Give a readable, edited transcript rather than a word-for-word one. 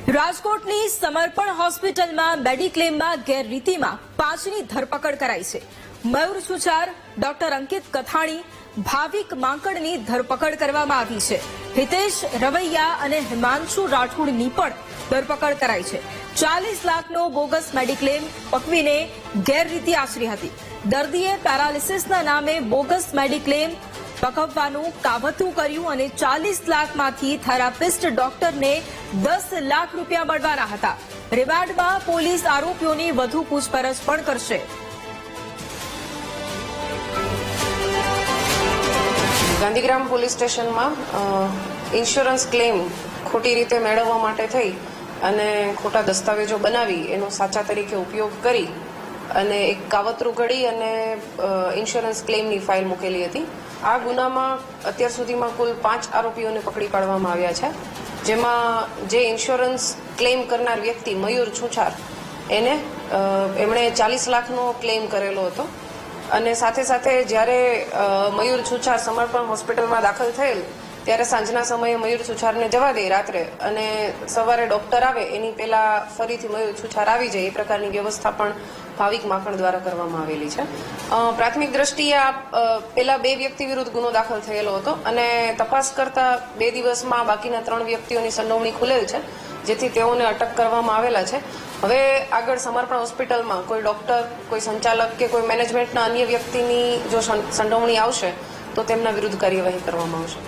રાજકોટની સમર્પણ હોસ્પિટલમાં મેડિક્લેમમાં ગેરરીતિમાં 5ની ધરપકડ કરાઈ છે। મયુર સુચાર, ડોક્ટર અંકિત કથાણી, ભાવિક માંકડની ધરપકડ કરવામાં આવી છે। હિતેશ રવૈયા અને હિમાંશુ રાઠોડની પણ ધરપકડ કરાઈ છે। 40 લાખનો બોગસ મેડિક્લેમ પકવીને ગેરરીતિ આચરી હતી। દર્દીએ પેરાલિસિસના નામે બોગસ મેડિક્લેમ પકવવાનું કાવતરું કર્યું અને 40 લાખમાંથી થેરાપિસ્ટ ડોક્ટરને 10 લાખ રૂપિયા મળવાના હતા। રિમાન્ડમાં પોલીસ આરોપીઓની વધુ પૂછપરછ પણ કરશે। ગાંધીગ્રામ પોલીસ સ્ટેશનમાં ઇન્સ્યોરન્સ ક્લેમ ખોટી રીતે મેળવવા માટે થઈ અને ખોટા દસ્તાવેજો બનાવી એનો સાચા તરીકે ઉપયોગ કરી અને એક કાવતરું ઘડી અને ઇન્સ્યોરન્સ ક્લેમની ફાઇલ મૂકેલી હતી। આ ગુનામાં અત્યાર સુધીમાં કુલ 5 આરોપીઓને પકડી પાડવામાં આવ્યા છે, જેમાં જે ઇન્સ્યોરન્સ ક્લેમ કરનાર વ્યક્તિ મયુર છુછાર એમણે 40 લાખનો ક્લેમ કરેલો હતો અને સાથે સાથે જ્યારે મયુર છુછાર સમર્પણ હોસ્પિટલમાં દાખલ થયેલ ત્યારે સાંજના સમયે મયુર છુછારને જવા દે રાત્રે અને સવારે ડોક્ટર આવે એની પહેલા ફરીથી મયુર છુછાર આવી જાય એ પ્રકારની વ્યવસ્થા પણ ભાવિક માંકડ દ્વારા કરવામાં આવેલી છે। પ્રાથમિક દ્રષ્ટિએ પેલા 2 વ્યક્તિ વિરુદ્ધ ગુનો દાખલ થયેલો હતો અને તપાસ કરતા 2 દિવસમાં બાકીના 3 વ્યક્તિઓની સંડોવણી ખુલેલ છે, જેથી તેઓને અટક કરવામાં આવેલા છે। હવે આગળ સમર્પણ હોસ્પિટલમાં કોઈ ડોક્ટર, કોઈ સંચાલક કે કોઈ મેનેજમેન્ટના અન્ય વ્યક્તિની જો સંડોવણી આવશે તો તેમના વિરુદ્ધ કાર્યવાહી કરવામાં આવશે।